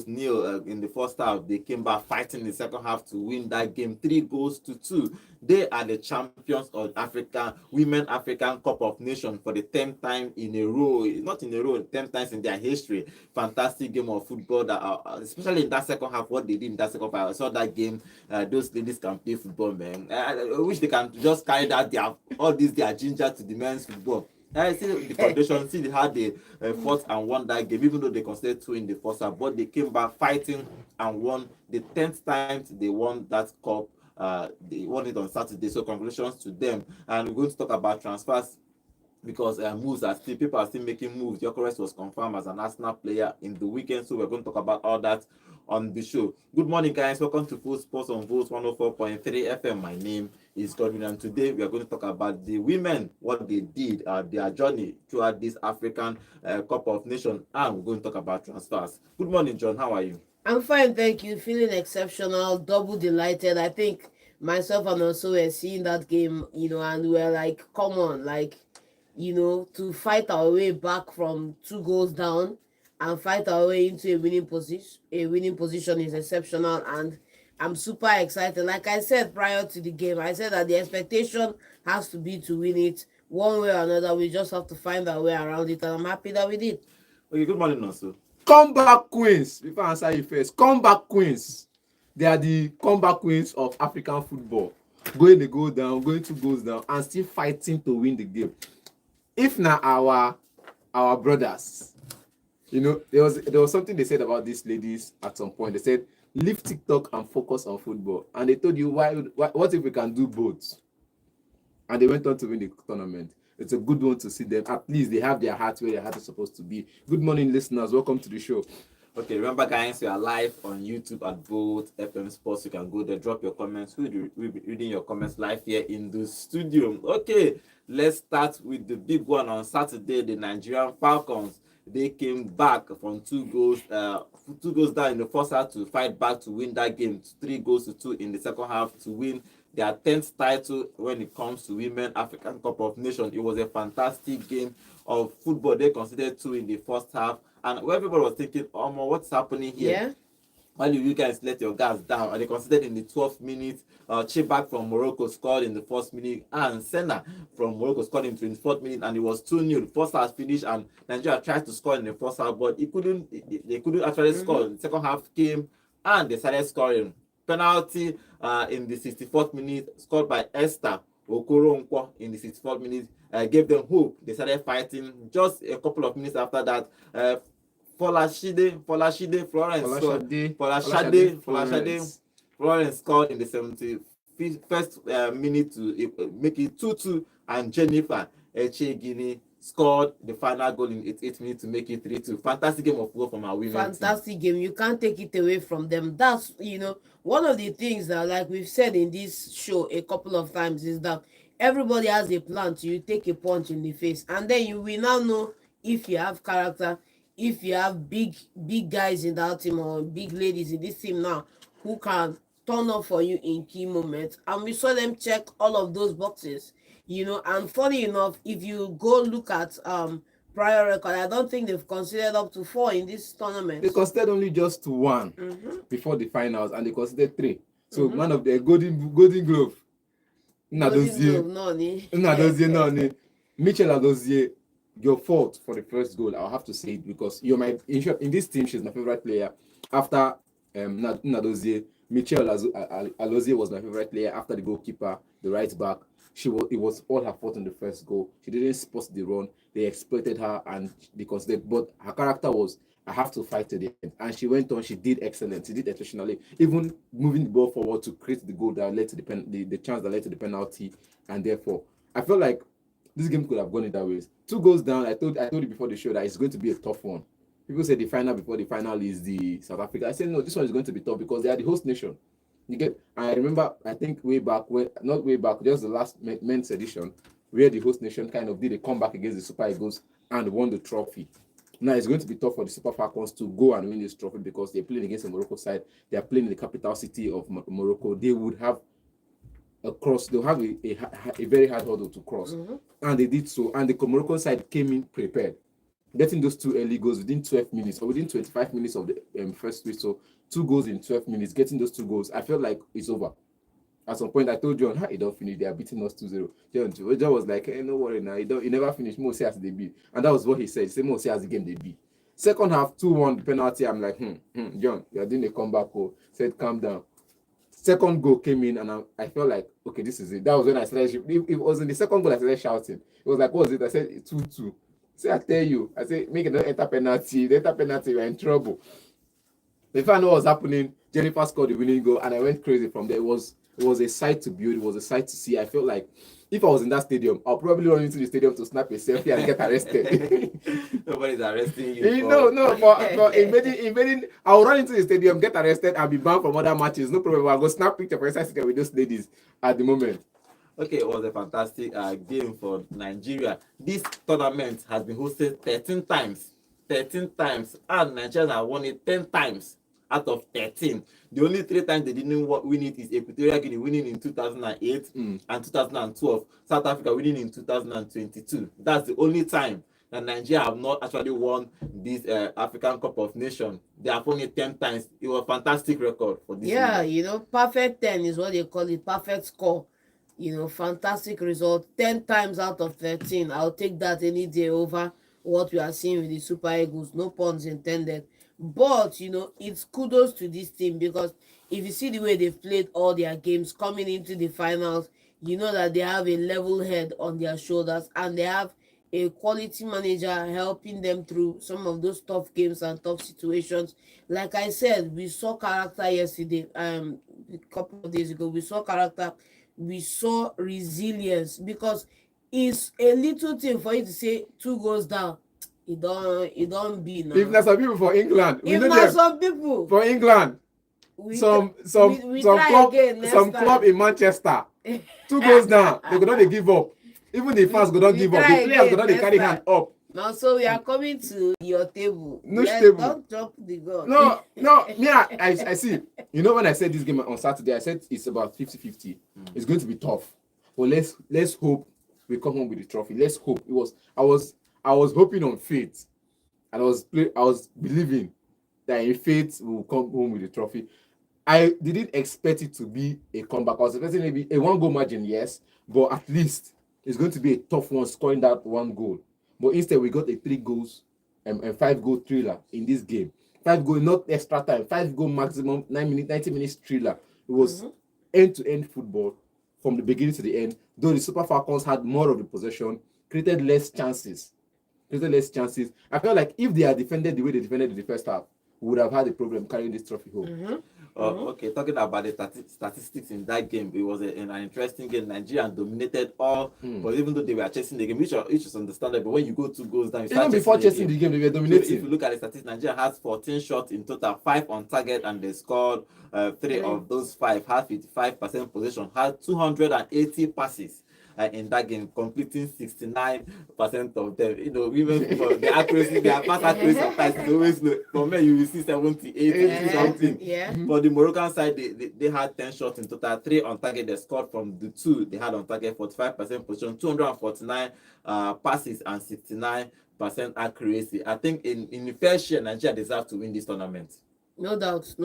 nil in the first half. They came back fighting in the second half to win that game 3-2. They are the champions of Women African Cup of Nations for the 10th time in a row. Not in a row, 10 times in their history. Fantastic game of football, that especially in that second half, what they did in that second half. I saw that game. Those ladies can play football, man. I wish they can just carry that their ginger to the men's football. I see the foundation, see how they fought and won that game, even though they conceded 2 in the first half, but they came back fighting and won the 10th time they won that cup. They won it on Saturday, so congratulations to them. And we're going to talk about transfers because people are still making moves. Gyökeres was confirmed as an Arsenal player in the weekend, so we're going to talk about all that on the show. Good morning, guys. Welcome to Full Sports on Volts 104.3 FM. My name is Godwin, and today we are going to talk about the women, what they did, their journey throughout this African Cup of Nations, and we're going to talk about transfers. Good morning, John. How are you? I'm fine, thank you. Feeling exceptional, double delighted. I think myself and also were seeing that game, and we were like, come on, like, to fight our way back from 2 goals down and fight our way into a winning position. A winning position is exceptional, and I'm super excited. Like I said prior to the game, I said that the expectation has to be to win it one way or another. We just have to find our way around it, and I'm happy that we did. Okay, good morning, also. Comeback queens. Before I answer you first, comeback queens. They are the comeback queens of African football. Going to go down, going 2 goals down, and still fighting to win the game. If not our brothers, there was something they said about these ladies at some point. They said, leave TikTok and focus on football. And they told you, what if we can do both? And they went on to win the tournament. It's a good one to see them. At least they have their heart where their heart is supposed to be. Good morning, listeners. Welcome to the show. Okay, remember, guys, we are live on YouTube at Volt FM Sports. You can go there, drop your comments. We'll be reading your comments live here in the studio. Okay, let's start with the big one on Saturday. The Nigerian Falcons, they came back from 2 goals down in the first half to fight back to win that game, 3-2 in the second half to win their 10th title when it comes to Women African Cup of Nations. It was a fantastic game of football. They conceded 2 in the first half, and where people was thinking, oh, what's happening here? Yeah. Why do you guys let your guards down? And they considered in the 12th minute. Chibak from Morocco scored in the 1st minute, and Senna from Morocco scored in the 24th minute, and it was 2-0. First half finished, and Nigeria tried to score in the first half, but they couldn't actually score. The second half came, and they started scoring. Penalty in the 64th minute, scored by Esther, okoronkwo in the 64th minute, gave them hope. They started fighting. Just a couple of minutes after that, faloshade, Florence scored in the 71st minute to make it 2-2, and Jennifer, echegini, scored the final goal in 88 minutes to make it 3-2. Fantastic game of football from our women. Fantastic game. You can't take it away from them. That's, one of the things that, like we've said in this show a couple of times, is that everybody has a plan to you take a punch in the face, and then you will now know if you have character, if you have big guys in that team or big ladies in this team now who can turn up for you in key moments. And we saw them check all of those boxes, and funny enough, if you go look at prior record, I don't think they've considered up to 4 in this tournament. They considered only just 1 before the finals, and they considered 3. So one of the golden glove. Nadozie, Michel Adozie, your fault for the first goal. I'll have to say it because in this team, she's my favorite player. After Nadozie, Michel Alozie was my favorite player. After the goalkeeper, the right back, it was all her fault in the first goal. She didn't spot the run. They exploited her, and because but her character was, I have to fight to the end. And she went on. She did excellent. She did exceptionally, even moving the ball forward to create the goal that led to the chance that led to the penalty. And therefore, I felt like this game could have gone in that way. 2 goals down. I told you before the show that it's going to be a tough one. People say the final before the final is the South Africa. I said no, this one is going to be tough because they are the host nation. I remember, I think just the last men's edition, where the host nation kind of did a comeback against the Super Eagles and won the trophy. Now it's going to be tough for the Super Falcons to go and win this trophy because they're playing against the Morocco side. They are playing in the capital city of Morocco. They would have they'll have a very hard hurdle to cross. And they did so. And the Moroccan side came in prepared. getting those 2 early goals within 12 minutes or within 25 minutes of the first whistle, 2 goals in 12 minutes, getting those 2 goals, I felt like it's over. At some point, I told John, it don't finish. They are beating us 2-0. John was like, hey, no worry now. He never finished. Mo say as they beat. And that was what he said. He said, Mo say as the game they beat. Second half, 2-1 penalty. I'm like, John, you are doing a comeback. Said, calm down. Second goal came in, and I felt like, okay, this is it. That was when I started. It was in the second goal I started shouting. It was like, what was it? I said, 2-2. Say, I tell you. I said, make it not enter penalty. The enter penalty, we're in trouble. Before I know what was happening, Jennifer scored the winning goal, and I went crazy from there. It was a sight to build. It was a sight to see. I felt like if I was in that stadium, I'll probably run into the stadium to snap a selfie and get arrested. Nobody's arresting you. For invading, I'll run into the stadium, get arrested, and be banned from other matches. No problem. I'll go snap picture for inside with those ladies at the moment. Okay, it was a fantastic game for Nigeria. This tournament has been hosted 13 times. 13 times. And Nigeria have won it 10 times out of 13. The only 3 times they didn't win it is Equatorial Guinea winning in 2008 and 2012. South Africa winning in 2022. That's the only time that Nigeria have not actually won this African Cup of Nations. They have won it 10 times. It was a fantastic record for this. Yeah, season. perfect 10 is what they call it. Perfect score. Fantastic result. 10 times out of 13. I'll take that any day over what we are seeing with the Super Eagles. No puns intended. But, it's kudos to this team, because if you see the way they've played all their games coming into the finals, you know that they have a level head on their shoulders, and they have a quality manager helping them through some of those tough games and tough situations. Like I said, we saw character yesterday, a couple of days ago. We saw character, we saw resilience, because it's a little thing for you to say 2 goes down. It don't be now. If there's some people for England, if not some people for England, some club in Manchester, 2 goes down, they go down, they give up. Even the fans go down, give up. The players go down, they carry hand up. Now, so we are coming to your table. No table. Don't drop the gun. No. Yeah, I see. When I said this game on Saturday, I said it's about 50-50. It's going to be tough. But let's hope we come home with the trophy. Let's hope. I was hoping on faith, and I was believing that in faith we will come home with the trophy. I didn't expect it to be a comeback. I was expecting maybe a 1-goal margin, yes, but at least it's going to be a tough one scoring that 1 goal. But instead, we got a 3 goals and 5-goal thriller in this game. 5 goal, not extra time. 5-goal maximum, 90 minutes thriller. It was end-to-end football from the beginning to the end. Though the Super Falcons had more of the possession, created less chances. I felt like if they had defended the way they defended in the first half, we would have had a problem carrying this trophy home. Okay, talking about the statistics in that game, it was an interesting game. Nigeria dominated all, but even though they were chasing the game, which is understandable. When you go 2 goals down, even before chasing the game, they were dominating. So if you look at the statistics, Nigeria has 14 shots in total, 5 on target, and they scored 3 of those 5. Had 55% possession, had 280 passes. In that game, completing 69% of them. Women for the accuracy, their pass accuracy sometimes is always low. For men, you will see 70, 80, something. Yeah. For the Moroccan side, they had 10 shots in total, 3 on target. They scored from the 2 they had on target, 45% position, 249 passes, and 69% accuracy. I think in the first share, Nigeria deserves to win this tournament. No doubt.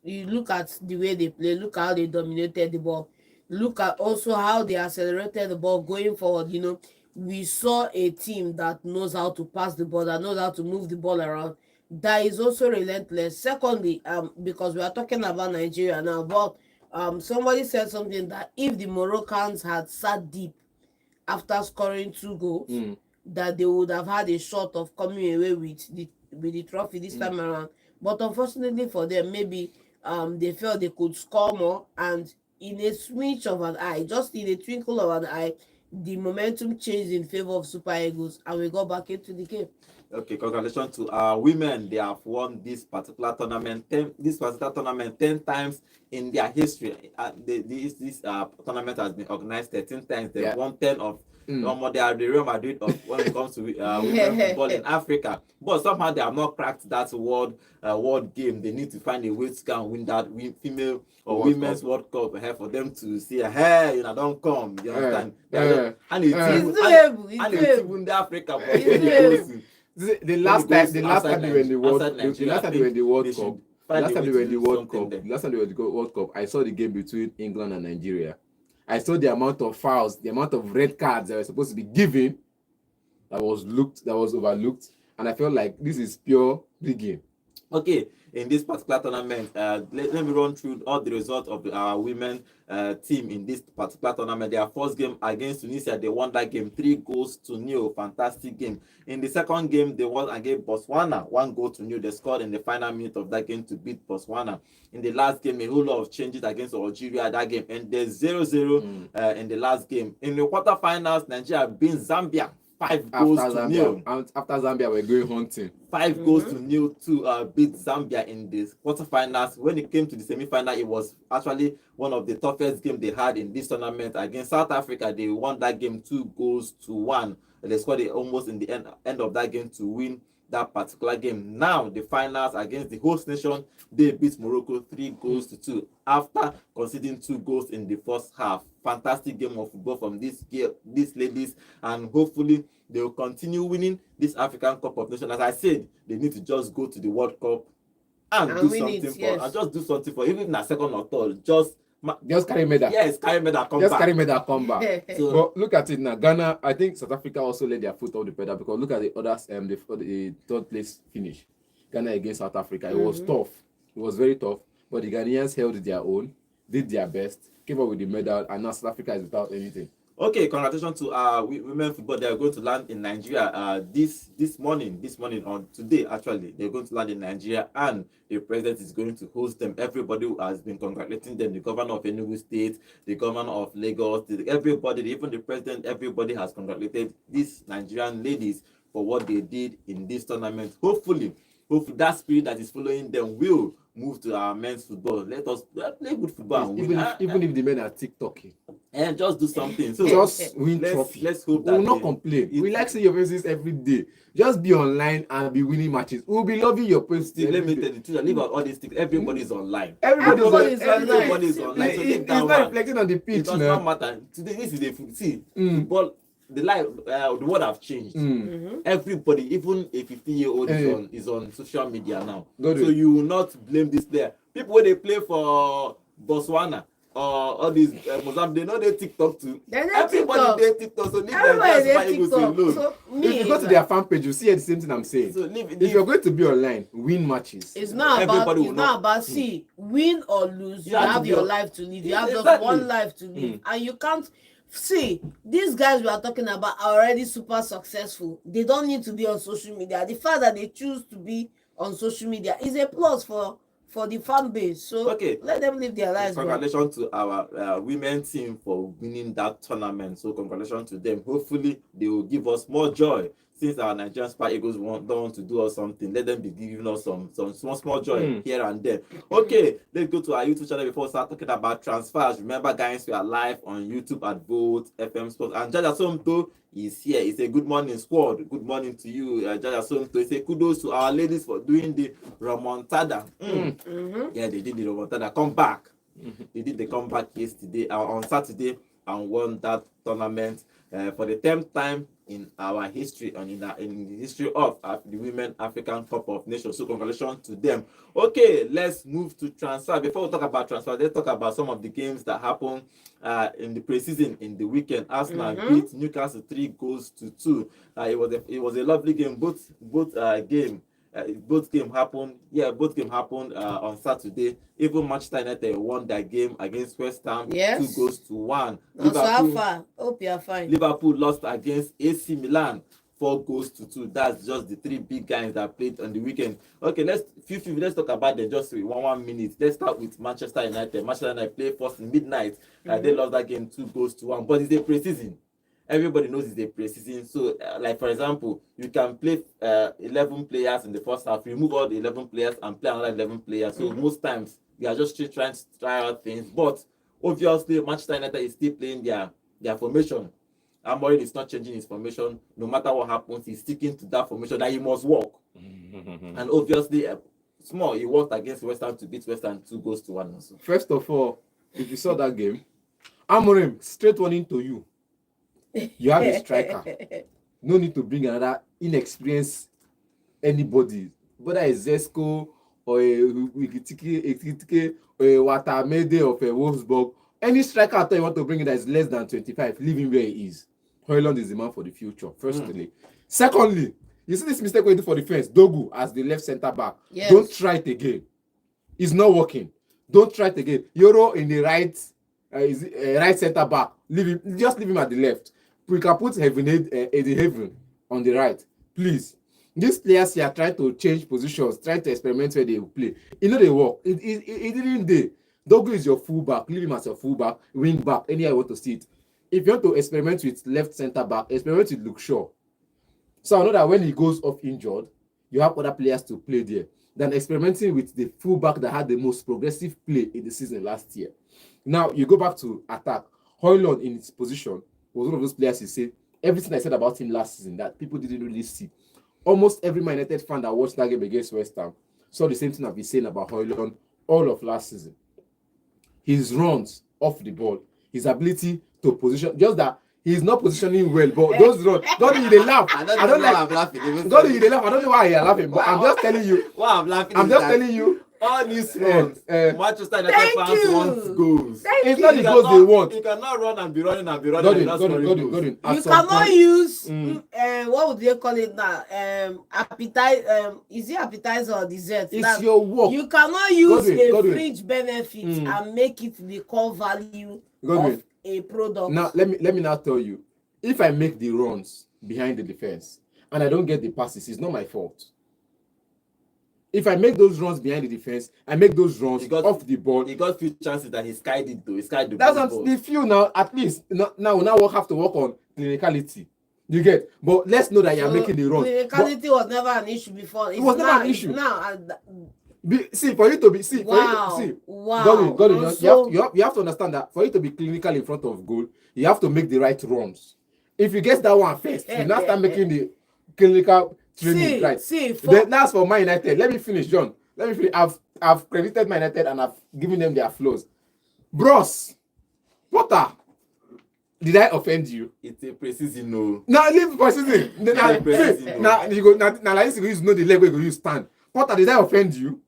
You look at the way they play, look how they dominated the ball. Look at also how they accelerated the ball going forward. We saw a team that knows how to pass the ball, that knows how to move the ball around, that is also relentless. Secondly, because we are talking about Nigeria now, but somebody said something that if the Moroccans had sat deep after scoring 2 goals, that they would have had a shot of coming away with the trophy this time around. But unfortunately for them, maybe they felt they could score more, and in a switch of an eye, just in a twinkle of an eye, the momentum changed in favor of Super Eagles, and we got back into the game. Okay, congratulations to our women. They have won this particular tournament 10 times in their history. This tournament has been organized 13 times. They've won 10 of they are the Real Madrid of when it comes to women football in Africa. But somehow they have not cracked that world game. They need to find a way to go and win that female or women's World Cup for them to see, hey, don't come. You understand? And it's even the Africa. The last time they were in the World outside the Nigeria, last I time they were in the think World they Cup. should The find last a time way they to were in the do World something Cup. there. The last time they were in the World Cup, I saw the game between England and Nigeria. I saw the amount of fouls, the amount of red cards that were supposed to be given that was overlooked, and I felt like this is pure rigging. Okay, in this particular tournament, let me run through all the results of our women team in this particular tournament. Their first game against Tunisia, they won that game 3-0. Fantastic game. In the second game, they won against Botswana 1-0. They scored in the final minute of that game to beat Botswana. In the last game, a whole lot of changes against Algeria. That game ended 0-0 in the last game. In the quarterfinals, Nigeria beat Zambia 5-0. After Zambia were going hunting. 5-0 to beat Zambia in the quarterfinals. When it came to the semi-final, it was actually one of the toughest games they had in this tournament. Against South Africa, they won that game 2-1. They scored it almost in the end of that game to win that particular game. Now, the finals against the host nation, they beat Morocco 3-2 after conceding 2 goals in the first half. Fantastic game of football from these ladies, and hopefully they will continue winning this African Cup of Nations. As I said, they need to just go to the World Cup and do something and just do something for, even if na second or third, just carry medal. Yes, carry medal, come back. Carry medal, come back. So, but look at it now. Ghana, I think South Africa also let their foot off the pedal, because look at the others. The third place finish, Ghana against South Africa. It was tough. It was very tough. But the Ghanaians held their own, did their best, came up with the medal, and now South Africa is without anything. Okay, congratulations to women football. They are going to land in Nigeria this morning on today. Actually, they're going to land in Nigeria, and the president is going to host them. Everybody who has been congratulating them, the governor of Enugu State, the governor of Lagos, everybody, even the president, everybody has congratulated these Nigerian ladies for what they did in this tournament. Hopefully that spirit that is following them will move to our men's football. Let us play good football and win. Even if the men are TikToking. And just do something. So just win trophy. Let's hope that we will not complain. We like seeing your faces every day. Just be online and be winning matches. We'll be loving your posts. Let me tell you the truth. Leave out all these things. Everybody's online. Everybody's online. So it's not reflecting on the pitch. It does not matter. Today, this is the football. The life, the world have changed. Everybody, even a 15-year-old is on social media now. So you will not blame this player. People when they play for Botswana or all these Mozambique, they know they TikTok too. Everybody they TikTok, so leave them just alone. So if you go to their fan page, you see the same thing I'm saying. So if you're going to be online, win matches. It's not about see, win or lose. You have your life to live. You have just one life to live, and you can't. See, these guys we are talking about are already super successful. They don't need to be on social media. The fact that they choose to be on social media is a plus for the fan base. So let them live their lives. Congratulations to our women team for winning that tournament. So congratulations to them. Hopefully they will give us more joy. Since our Nigerian Super Eagles don't want to do us something, let them be giving us some small joy here and there. Okay, let's go to our YouTube channel before we start talking about transfers. Remember, guys, we are live on YouTube at Vote FM Sports. And Jaja Somto is here. It's a good morning, squad. Good morning to you, Jaja Somto. It's a kudos to our ladies for doing the remontada. Yeah, they did the remontada. Come back. They did the comeback yesterday on Saturday and won that tournament for the 10th time in our history and in the history of the Women African Cup of Nations. So congratulations to them. Okay, let's move to transfer. Before we talk about transfer, let's talk about some of the games that happened in the preseason in the weekend. Arsenal beat Newcastle 3-2. It was a lovely game. Both game happened. Yeah, both game happened on Saturday. Even Manchester United won that game against West Ham 2-1. Hope you are fine. Liverpool lost against AC Milan 4-2. That's just the three big guys that played on the weekend. Okay, let's talk about them just in 1 minute. Let's start with Manchester United. Manchester United played first in midnight. They lost that game 2-1. But it's a preseason. Everybody knows it's a preseason. So, like for example, you can play 11 players in the first half, remove all the 11 players and play another 11 players. So most times we are just trying to try out things. But obviously, Manchester United is still playing their formation. Amorim is not changing his formation. No matter what happens, he's sticking to that formation that he must work. And obviously, he worked against West Ham to beat West Ham 2-1 also. First of all, if you saw that game, Amorim, straight one into you. You have a striker. No need to bring another inexperienced anybody, whether it's Zesco or a Wikitike or a Watamede of a Wolfsburg, any striker out there you want to bring in that is less than 25, leave him where he is. Højlund is the man for the future, firstly. Secondly, you see this mistake we do for defense, Dogu as the left centre back. Yes. Don't try it again. It's not working. Don't try it again. Euro in the right, right centre back. Just leave him at the left. We can put Heaven on the right. Please. These players here are trying to change positions, trying to experiment where they will play. You know they work. It didn't do. Dogu is your fullback. Leave him as your fullback, wing back, anywhere you want to see it. If you want to experiment with left centre back, experiment with Luke Shaw. So I know that when he goes off injured, you have other players to play there than experimenting with the fullback that had the most progressive play in the season last year. Now you go back to attack. Højlund in his position was one of those players you say everything I said about him last season that people didn't really see. Almost every Man United fan that watched that game against West Ham saw the same thing I've been saying about Højlund all of last season. His runs off the ball, his ability to position, just that he's not positioning well, but those runs, God, they laugh. I don't like. I'm laughing. God, they laugh. I don't know why you're laughing, but I'm just telling you. Why I'm laughing? I'm just telling you. All these runs, Manchester United fans want goals. It's not the goals they want. You cannot run and be running and be running. Go in. You cannot use what would they call it now? Is it appetizer or dessert? It's your work. You cannot use a fringe benefit and make it the core value of a product. Now let me now tell you, if I make the runs behind the defense and I don't get the passes, it's not my fault. If I make those runs behind the defense, I make those runs off the ball. He got few chances that he skied it though. He skied the That's ball. the few now, at least. Now we have to work on clinicality. You get? But let's know that you're making the runs. Clinicality was never an issue before. It was never an issue. Now, for you to be wow. Godwin, you have to understand that for you to be clinical in front of goal, you have to make the right runs. If you get that one first, you now start making the clinical training right. That's for Man United. Let me finish, John. Let me finish. I've credited Man United and I've given them their flaws. Bros, Potter, did I offend you? It's a precision, no. Now leave precision. Now you go. Now like this, you know the leg where you stand. Potter, did I offend you?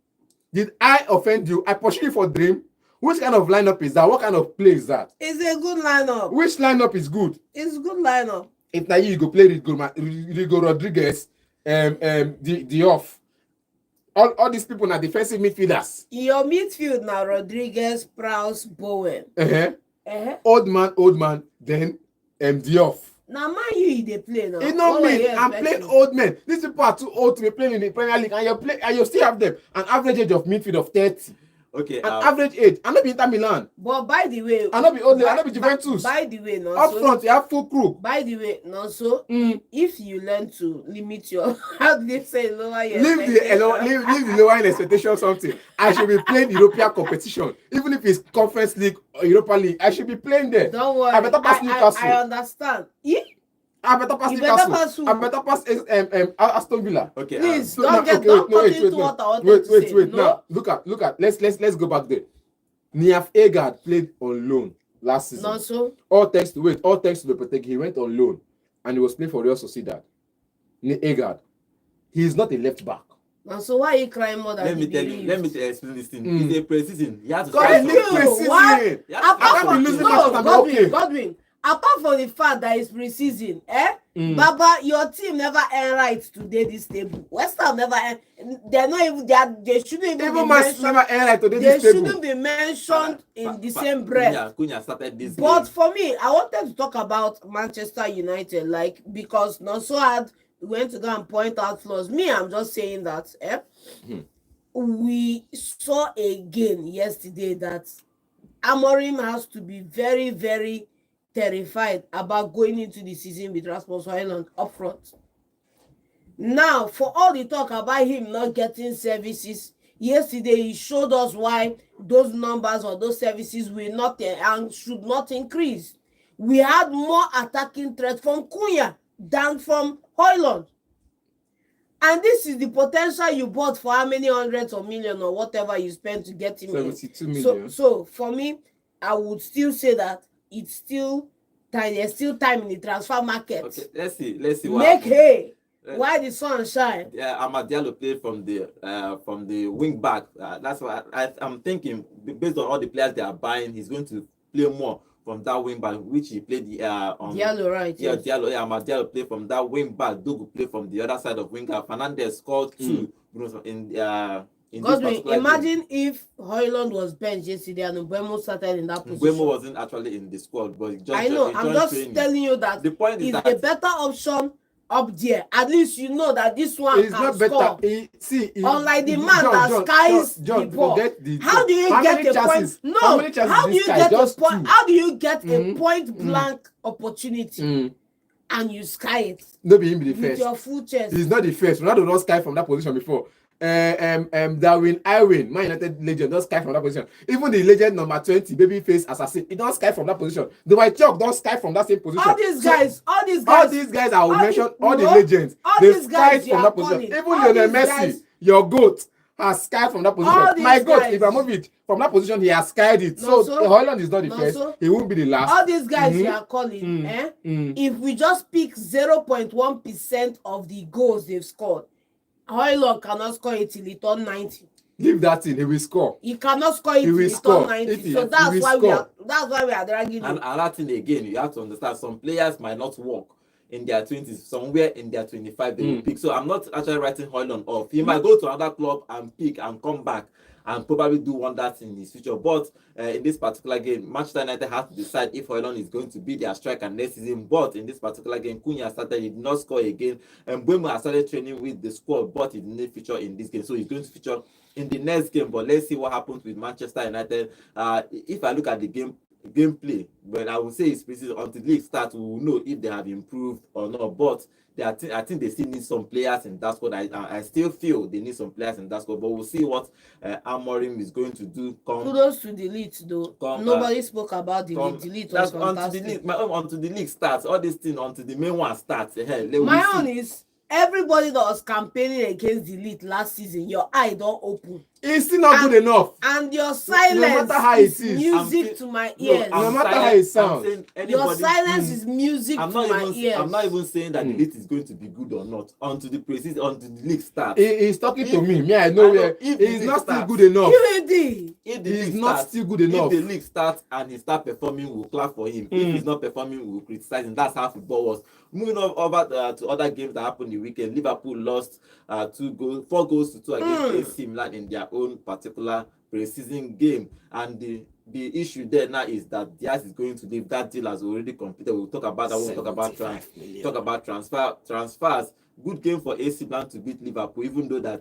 Did I offend you? I pursue you for dream. Which kind of lineup is that? What kind of play is that? It's a good lineup. Which lineup is good? It's a good lineup. If now you go play Rigo Rodriguez, the off. All these people are defensive midfielders. Your midfield now Rodriguez, Prowse, Bowen. Old man, then the off. Now man you they play now. It not me. I'm playing old men. These people are too old to be playing in the Premier League, and you still have them an average age of midfield of 30. Okay. An average age. I'm not be Inter Milan. But by the way, I'm not be old. I'm not be Juventus. By the way, no. Up front, you have full crew. By the way, no. So if you learn to limit your, how do they say, lower your leave the lower expectation or something. I should be playing European competition, even if it's Conference League or Europa League. I should be playing there. Don't worry. I better pass Newcastle. I understand. I better pass Newcastle. I better pass Aston Villa. Okay. Please don't get into what I wanted to say. Wait. Now look at. Let's go back there. Niaf Egard played on loan last season. Not so. All thanks to Lopetegui, he went on loan and he was playing for Real Sociedad. Egard, he is not a left back. Now, so why are you crying more than let me explain this thing. It's a precision. You have to Godwin. Apart from the fact that it's pre-season, Baba, your team never earned right today this table. West Ham never earned. They're not even. They shouldn't even be mentioned. Never earned right today they this table. shouldn't be mentioned in the same breath. Cunha started this But game. for me, I wanted to talk about Manchester United, because Nonso went to go and point out flaws. Me, I'm just saying that. We saw again yesterday that Amorim has to be very, very terrified about going into the season with Rasmus Højlund up front. Now, for all the talk about him not getting services, yesterday he showed us why those numbers or those services will not and should not increase. We had more attacking threat from Cunha than from Højlund. And this is the potential you bought for how many hundreds of millions or whatever you spent to get him 72 million. So for me, I would still say that it's still time. There's still time in the transfer market. Okay, let's see. Make hay. Why the sun shine? Yeah, Amad Diallo played from the wing back. That's why I'm thinking, based on all the players they are buying, he's going to play more from that wing back, which he played on Diallo, right? yeah, Yes. Diallo. Yeah, Amad Diallo played from that wing back. Dogu played from the other side of wing back. Fernandez scored two, in this Godwin, particular game. imagine if Hoyland was benched yesterday and Mbemo started in that position. Mbemo wasn't actually in the squad, but he just I know. he I'm joined just training. telling you that The point is it's that a better option up there. At least you know that this one It's can not score. better. Unlike the man that skies the ball. How do you get a point? No. How do you get a point? How do you get a point blank opportunity and you sky it No, be him be the with first. your full chest? He's not the first. Ronaldo don't sky from that position before. Darwin Irwin, Man United legend, don't sky from that position. Even the legend number 20, babyface assassin, he don't sky from that position. The White Chalk don't sky from that same position. All these guys I will mention, all the no, legends, all they these sky guys you from are that position. calling, Even all Lionel these Messi, guys- your goat, has skied from that All position. these My goat, guys- Ibrahimovic, from that position, he has skied it. No, So so- Holland is not the no, first. so- He won't be the last. all these guys you are calling, if we just pick 0.1% of the goals they've scored, Hoyland cannot score it till he turn 90. Leave that in, he will score. He cannot score it He till will he score. turn 90. If he- So he that's will why score. that's why we are dragging And him. another thing again, you have to understand, some players might not work in their 20s, somewhere in their 25 they will pick. So I'm not actually writing Hoyland off. He might go to another club and pick and come back and probably do wonders in his future. But in this particular game, Manchester United has to decide if Hoyland is going to be their striker next season. But in this particular game, Cunha started, he did not score again. And Mbeumo has started training with the squad, but he didn't feature in this game. So he's going to feature in the next game. But let's see what happens with Manchester United. If I look at the gameplay, but I would say it's preseason. Until the league starts, we will know if they have improved or not. But I think they still need some players in that squad. I still feel they need some players in that squad, but we'll see what Amorim is going to do. Kudos to Delete though. Nobody spoke about Delete. Delete was fantastic. Until the league starts, all these things until the main one starts. My own is everybody that was campaigning against Delete last season, your eye don't open. It's still not good enough. And your silence matter how it is, music to my ears. No matter how it sounds. Your silence is music to my ears. I'm not even saying that the league is going to be good or not until the preseason, until the league starts. He's talking to me. Me, I know where he's not still good enough. He's not still good enough. If the league starts and he starts performing, we'll clap for him. If he's not performing, we'll criticize him. That's how football was. Moving over to other games that happened the weekend, Liverpool lost 4 goals to 2 against AC Milan in their own particular preseason game. And the issue there now is that Diaz is going to leave. That deal has already completed. We'll talk about that. We'll talk about transfers. Good game for AC Milan to beat Liverpool, even though that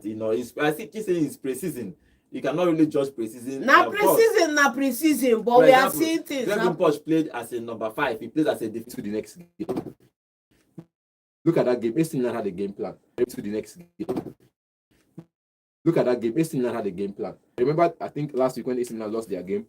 I think he's saying it's preseason. You cannot really judge preseason. Preseason, but we are seeing things. Dragon Poch played as a number 5. He played as a defense To the next game. Look at that game. AC Milan had a game plan. To the next game. Look at that game. AC Milan had a game plan. Remember, I think last week when AC Milan lost their game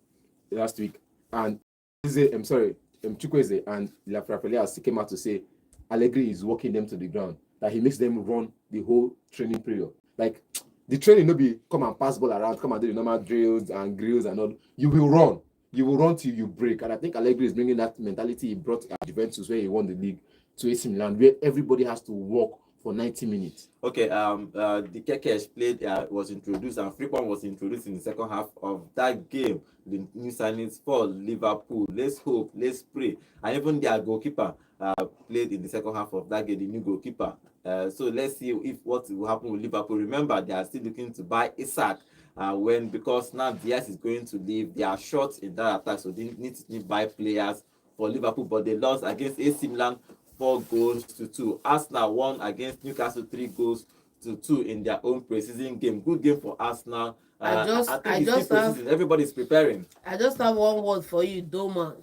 last week, and Chukwueze and Lafrapelea came out to say Allegri is walking them to the ground. That he makes them run the whole training period. Like the training no be come and pass ball around, come and do the normal drills and grills and all. You will run. You will run till you break. And I think Allegri is bringing that mentality he brought at Juventus where he won the league to AC Milan, where everybody has to walk for 90 minutes. Okay, the Kekesh was introduced, and Frimpong was introduced in the second half of that game. The new signings for Liverpool. Let's hope, let's pray. And even their goalkeeper played in the second half of that game, the new goalkeeper. So let's see what will happen with Liverpool. Remember, they are still looking to buy Isak because now Diaz is going to leave. They are short in that attack, so they need to buy players for Liverpool, but they lost against AC Milan 4 goals to 2. Arsenal won against Newcastle 3 goals to 2 in their own preseason game. Good game for Arsenal. Everybody's preparing. I just have one word for you, Doman.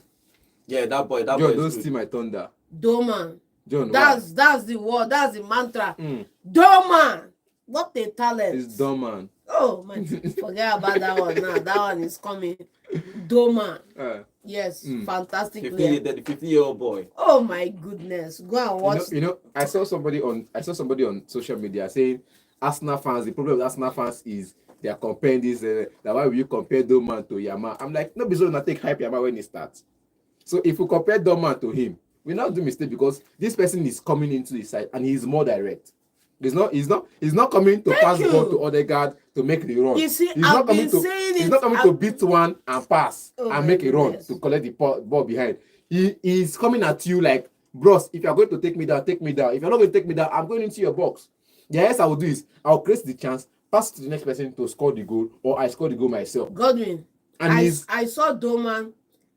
Yeah, that boy. John, don't steal my thunder. Doman. John, that's the word. That's the mantra. Doman. What a talent. It's Doman. Oh man, forget about that one now. That one is coming. Doman. Yes, fantastic player. The 50-year-old boy. Oh my goodness. Go and watch. I saw somebody on social media saying Arsenal fans, the problem with Arsenal fans is they are comparing this that why will you compare Doman to Yama? I'm like, no, because not take hype Yama when he starts. So if we compare Doman to him, we not do mistake because this person is coming into the side and he's more direct. He's not coming to pass the ball you. to Odegaard to make the run. You see, he's I've not coming been to saying he's it. not coming to beat one and pass Oh and my make a run goodness. to collect the ball behind. He's coming at you like, bros, if you're going to take me down, take me down. If you're not going to take me down, I'm going into your box. The yes, I will do is I'll create the chance, pass to the next person to score the goal, or I score the goal myself. Godwin, And I saw Doman.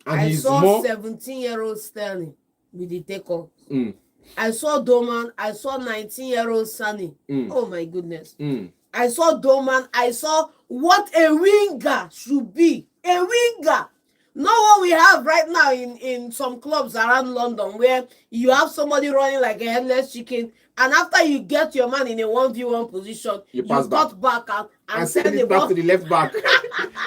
and I he's saw more 17-year-old Sterling with the takeoff. mm, I saw Doman. I saw 19-year-old Sani. Oh my goodness. mm. I saw Doman. I saw what a winger should be. A winger. Not what we have right now in some clubs around London where you have somebody running like a headless chicken, and after you get your man in a 1v1 position, You pass back. cut back and Send send the it back ball. to the left back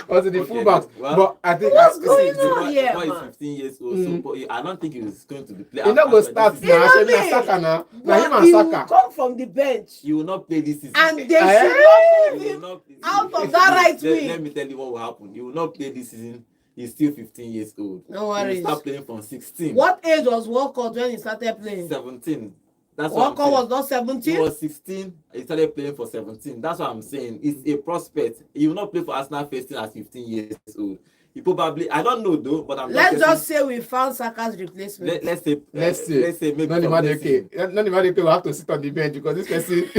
or to the Okay, full back. well, But I think What's See, going the on boy, here, the boy is man? 15 years old, so but I don't think he's going to be playing. He's not going to start You know now. Actually, me. Saka now. Now But him and he will Saka. come from the bench, He will not play this season. and they Eh? should not move He will him not, out of that right wing. Let me tell you what will happen. He will not play this season. He's still 15 years old. No He will worries. start playing from 16. What age was Walcott when he started playing? 17. That's what I'm Walcott saying. was not He 17. was 16. He started playing for 17. That's what I'm saying. It's a prospect. He will not play for Arsenal first team at 15 years old. He probably, I don't know though, but I'm Let's just say we found Saka's replacement. let's say Let's say maybe none of from next season. will have to sit on the bench because this person.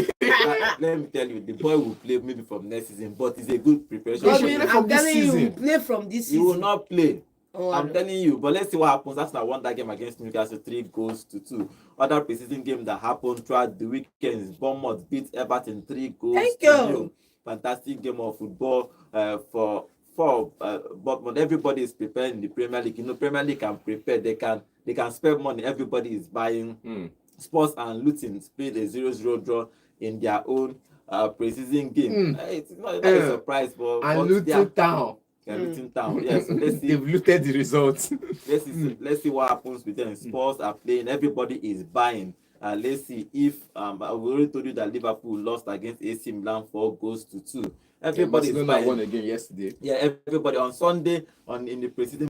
Let me tell you, the boy will play maybe from next season, but it's a good preparation. Godwin, for play him. from I'm this telling you, he season. will play from this He will season. not play. Oh, I'm telling you, but let's see what happens. That's not won that game against Newcastle 3-2. Other preseason game that happened throughout the weekends, Bournemouth beat Everton 3-0. Thank you. Fantastic game of football for Bournemouth. Everybody is preparing in the Premier League. You know, Premier League can prepare. They can spend money. Everybody is buying. Spurs and Luton played a 0-0 draw in their own preseason game. It's not a surprise, but And Luton Town. Luton Town. Yes, so let's see. They've looted the results. Let's see what happens with them. Spurs are playing. Everybody is buying. Let's see if we already told you that Liverpool lost against AC Milan 4-2. Everybody is Barcelona buying. won again yesterday. Yeah, everybody on Sunday in the preceding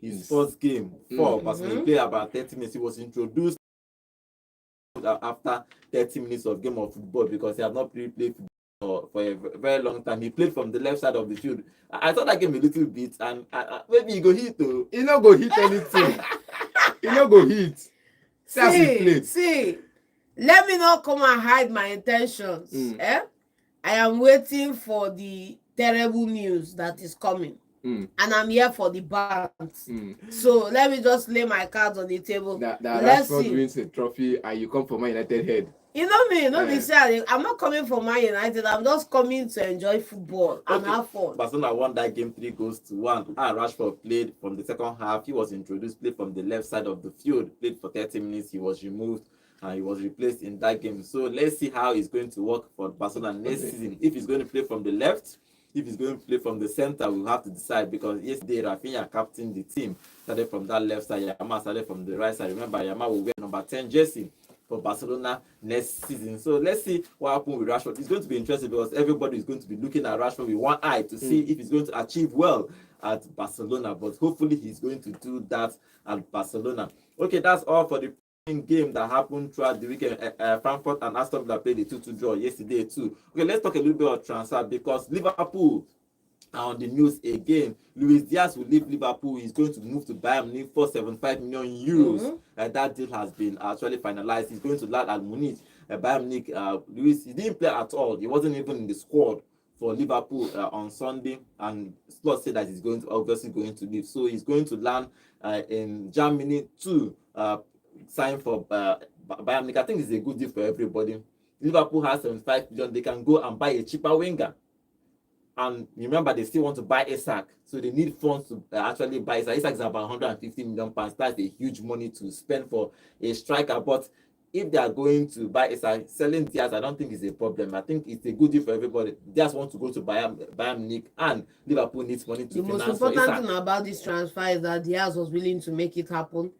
his first game for Barcelona. He played about 30 minutes. He was introduced after 30 minutes of game of football because he had not played football for a very long time. He played from the left side of the field. I thought that game a little bit, and maybe he go hit though. He not go hit anything. He not go hit. See, let me not come and hide my intentions. I am waiting for the terrible news that is coming. And I'm here for the balance. So let me just lay my cards on the table. That Let's Rashford see. wins a trophy and you come for Man United head. You know me, not be sad. I'm not coming for Man United. I'm just coming to enjoy football and have fun. Barcelona won that game 3-1. Rashford played from the second half. He was introduced, played from the left side of the field, played for 30 minutes. He was removed and he was replaced in that game. So let's see how it's going to work for Barcelona next season. If he's going to play from the left, if he's going to play from the center, we'll have to decide because yesterday Rafinha captained the team. Started from that left side, Yamal started from the right side. Remember, Yamal will wear number 10 jersey for Barcelona next season. So let's see what happens with Rashford. It's going to be interesting because everybody is going to be looking at Rashford with one eye to see if he's going to achieve well at Barcelona. But hopefully he's going to do that at Barcelona. Okay, that's all for the game that happened throughout the weekend. Frankfurt and Aston Villa played a 2-2 draw yesterday too. Okay, let's talk a little bit about transfer because Liverpool are on the news again. Luis Diaz will leave Liverpool. He's going to move to Bayern Munich for 75 million euros. That deal has been actually finalized. He's going to land at Munich. Bayern Munich. Luis, he didn't play at all. He wasn't even in the squad for Liverpool on Sunday, and Slot said that he's obviously going to leave. So he's going to land in Germany to sign for Bayern Munich. I think it's a good deal for everybody. Liverpool has 75 million. They can go and buy a cheaper winger. And remember, they still want to buy Isak. So they need funds to actually buy Isak. Isak is about 150 million pounds. That's a huge money to spend for a striker. But if they are going to buy Isak, selling Diaz, I don't think it's a problem. I think it's a good deal for everybody. Diaz wants to go to Bayern Munich, and Liverpool needs money to finance The most for important Isak. thing about this transfer is that Diaz was willing to make it happen.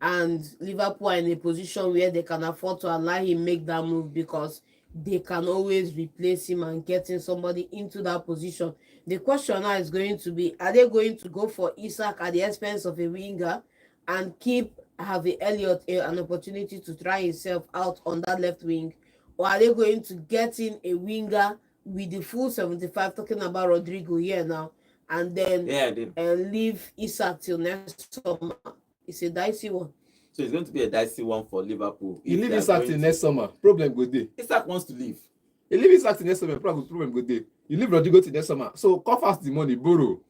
And Liverpool are in a position where they can afford to allow him make that move because they can always replace him and getting somebody into that position. The question now is going to be, are they going to go for Isak at the expense of a winger and keep Harvey Elliott an opportunity to try himself out on that left wing? or are they going to get in a winger with the full 75, talking about Rodrigo here now, and then leave Isak till next summer? It's a dicey one. So it's going to be a dicey one for Liverpool. You leave Isak till next summer, problem go there. Isak wants to leave. You leave Isak till next summer, problem go there. You leave Rodrigo till next summer. So cough us the money, borrow.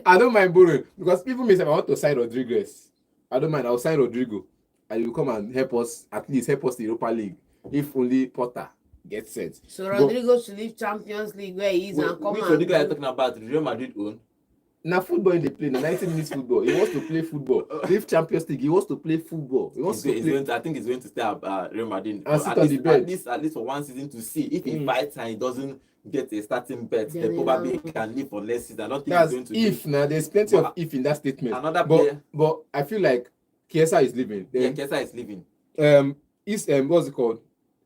I don't mind borrowing, because even me, if I want to sign Rodriguez, I don't mind. I'll sign Rodrigo, and you come and help us, at least help us the Europa League, if only Potter gets set. So Rodrigo should leave Champions League where he is and come. Which Rodrigo are you talking about? Real Madrid own? Now football in the play, 90 minutes football. He wants to play football. Leave Champions League. He wants to play football. He wants to play. I think he's going to stay at Real Madrid and sit on the bench. At least for one season, to see if he fights and he doesn't get a starting bet. Then probably can leave for next season. I don't think that's he's going to. If now there's plenty of if in that statement. Another player, but I feel like Chiesa is leaving. Yeah, Chiesa is leaving. What's it called?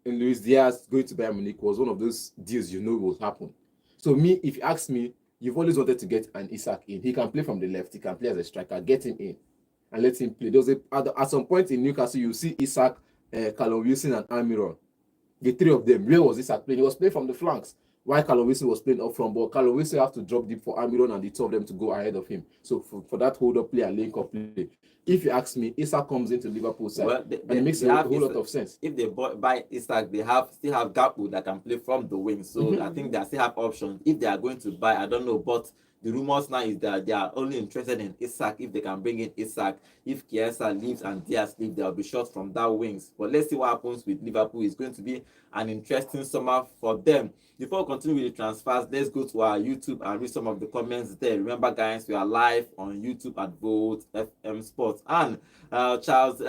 And Luis Diaz going to Bayern Munich was one of those deals you know will happen. So me, if you ask me, you've always wanted to get an Isak in. He can play from the left. He can play as a striker. Get him in and let him play. At some point in Newcastle, you see Isak, Callum Wilson, and Almiron. The three of them. Where was Isak playing? He was playing from the flanks. While Callum Wilson was playing up front, but Callum Wilson have to drop deep for Almiron and the two of them to go ahead of him. So for that hold-up play and link-up play, if you ask me, Isak comes into Liverpool side, and it makes a whole lot of sense. If they buy Isak, they still have Gakpo that can play from the wing. So I think they still have options. If they are going to buy, I don't know, but the rumors now is that they are only interested in Isak if they can bring in Isak. If Chiesa leaves and Diaz leaves, they'll be short from that wings. But let's see what happens with Liverpool. It's going to be an interesting summer for them. Before we continue with the transfers, let's go to our YouTube and read some of the comments there. Remember, guys, we are live on YouTube at Vote FM Sports. And Charles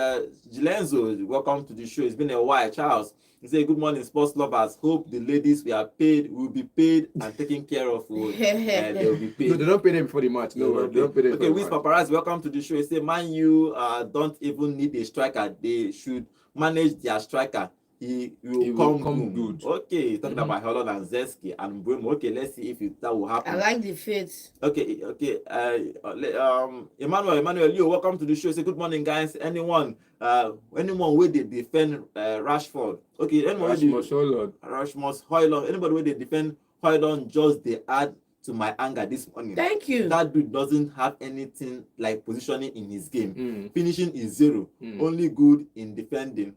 Gilenzo, welcome to the show. It's been a while, Charles. He said, good morning, sports lovers. Hope the ladies will be paid and taken care of. They will be paid. No, they don't pay them before the match. No, they don't pay them. Okay, Wiz Paparazzi, welcome to the show. He said, Man, you don't even need a striker. They should manage their striker. He will come good. Okay, talking about Holland and Zeski and Bruno. Okay, let's see if that will happen. I like the fit. Okay. Emmanuel Leo, welcome to the show. Say good morning, guys. Anyone where they defend Rashford? Okay, anyone Rasmus Højlund. Anybody where they defend Højlund, just they add to my anger this morning. Thank you. That dude doesn't have anything like positioning in his game. Finishing is zero. Only good in defending.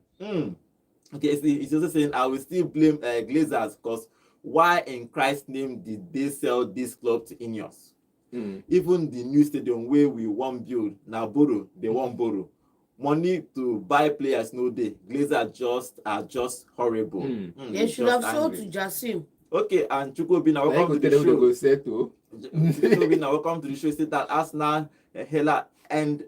Okay, it's also saying I will still blame Glazers, because why in Christ's name did they sell this club to Ineos? Even the new stadium where we won't build, now borrow, they won't borrow. Money to buy players no day. Glazers are just horrible. They should have sold to Jassim. Okay, and Chukobina, welcome to the show. Chukobina, welcome to the show. Say that Arsenal, Hela End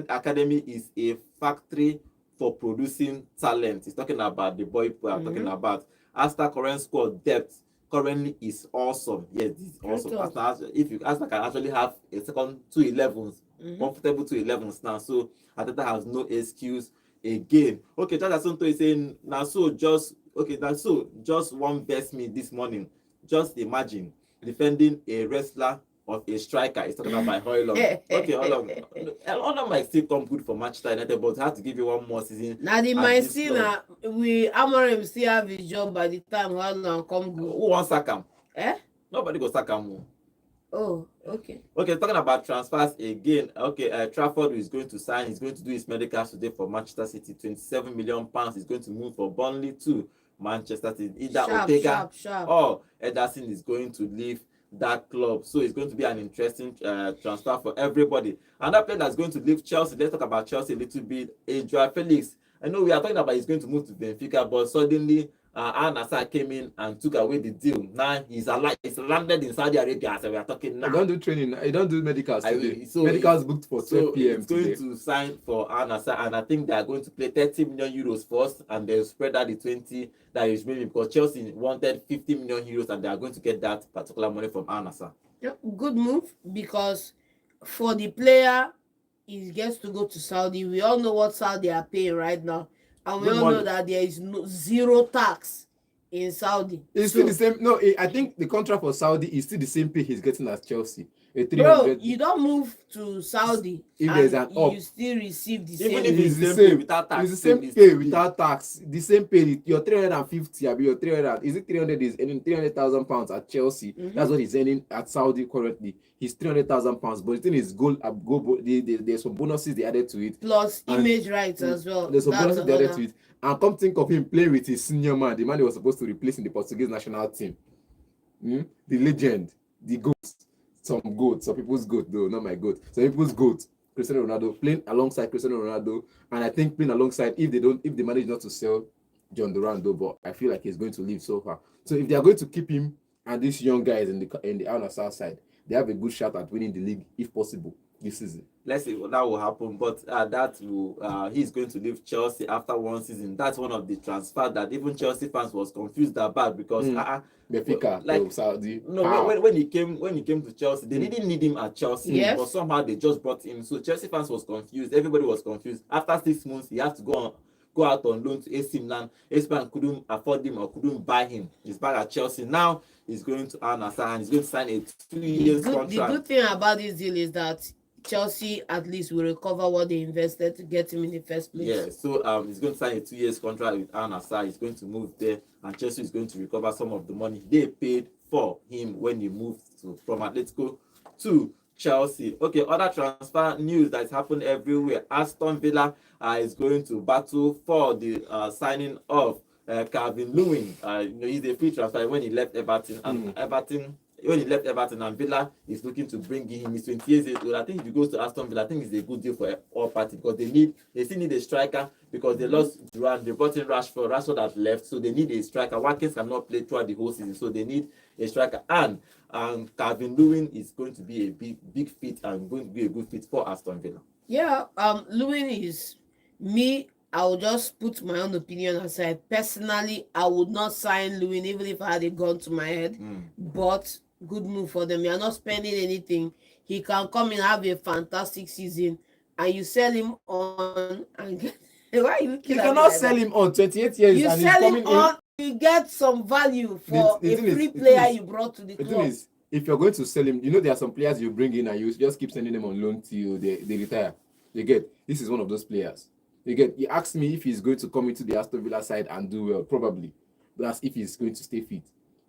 Academy is a factory for producing talent. He's talking about the boy we are talking about. Arsenal current squad depth currently is awesome. Yes, this is awesome. Arsenal, if you Arsenal can actually have a second 2-11s, comfortable 2-11s now. So Arteta has no excuse again. Okay, Charles Asonto is saying just one best me this morning. Just imagine defending a wrestler of a striker. It's talking about Højlund. Okay, Højlund might still come good for Manchester United, but have to give you one more season. Now the might see now Amorim still have his job by the time Højlund come good. Who wants sack him? Nobody go sack him. Oh, okay. Okay, talking about transfers again. Okay, Trafford is going to sign. He's going to do his medicals today for Manchester City. £27 million. He's going to move for Burnley to Manchester City. Either Ortega or Ederson is going to leave that club. So it's going to be an interesting transfer for everybody. Another player that's going to leave Chelsea. Let's talk about Chelsea a little bit. Joao Felix. I know we are talking about he's going to move to Benfica, but suddenly Al-Nassr came in and took away the deal. Now he's landed in Saudi Arabia. So we are talking now. I don't do training. I don't do medicals today. Medicals booked for 12 p.m. He's going to sign for Al-Nassr, and I think they are going to pay 30 million euros first, and they'll spread out the 20 that is maybe because Chelsea wanted 50 million euros, and they are going to get that particular money from Al-Nassr. Yep, good move, because for the player, he gets to go to Saudi. We all know what Saudi are paying right now. And we all know that there is zero tax in Saudi. It's still the same. No, I think the contract for Saudi is still the same pay he's getting as Chelsea. A Bro, 300. you don't move to Saudi If there's and an up, you still receive the Even same. if it's it's the the same pay same. without tax, It's the same is pay still without tax. The same pay. Your 350, your 300. Is it 300? Is earning 300,000 pounds at Chelsea. That's what he's earning at Saudi currently. He's 300,000 pounds. But the thing is, there's some bonuses they added to it. Plus And image rights as well. There's some That's bonuses they added to another. it. And come think of him playing with his senior man, the man he was supposed to replace in the Portuguese national team. The legend, the goat. Some people's goat though, not my goat. Some people's goat, Cristiano Ronaldo, playing alongside Cristiano Ronaldo, and I think playing alongside if they manage not to sell John Duran though, but I feel like he's going to leave so far. So if they are going to keep him and these young guys in the Al Nassr side, they have a good shot at winning the league if possible this season. Let's see what that will happen, but that will he's going to leave Chelsea after one season. That's one of the transfer that even Chelsea fans was confused about because Benfica, like Saudi. when he came to Chelsea, they didn't need him at Chelsea, Yes. but somehow they just brought him. So Chelsea fans was confused. Everybody was confused. After 6 months, he had to go out on loan to AC Milan. AC Milan couldn't afford him or couldn't buy him. He's back at Chelsea now. He's going to Al Nassr and he's going to sign a 2-year contract. The good thing about this deal is that Chelsea at least will recover what they invested to get him in the first place. Yeah, so he's going to sign a 2-year contract with Al Nassr. He's going to move there, and Chelsea is going to recover some of the money they paid for him when he moved from Atletico to Chelsea. Okay, other transfer news that's happened everywhere. Aston Villa is going to battle for the signing of Calvin Lewin. He's a free transfer when he left Everton, and when he left Everton and Villa is looking to bring him. He's 20 years old. I think if he goes to Aston Villa, I think it's a good deal for all parties because they still need a striker because they lost Duran. They brought in Rashford. Rashford has left, so they need a striker. Watkins cannot play throughout the whole season, so they need a striker. And Calvin Lewin is going to be a big fit and going to be a good fit for Aston Villa. Yeah, Lewin is me. I will just put my own opinion aside. Personally, I would not sign Lewin even if I had a gun to my head. But good move for them. You're not spending anything. He can come in, have a fantastic season, and you sell him on and get. Why are you looking You at me cannot like sell that? him on 28 years You and sell he's him coming on. You get some value for The a thing is- free the thing player is- you brought to the The club. thing is, if you're going to sell him, there are some players you bring in and you just keep sending them on loan till they retire. You get, this is one of those players. You asked me if he's going to come into the Aston Villa side and do well, probably. But that's if he's going to stay fit.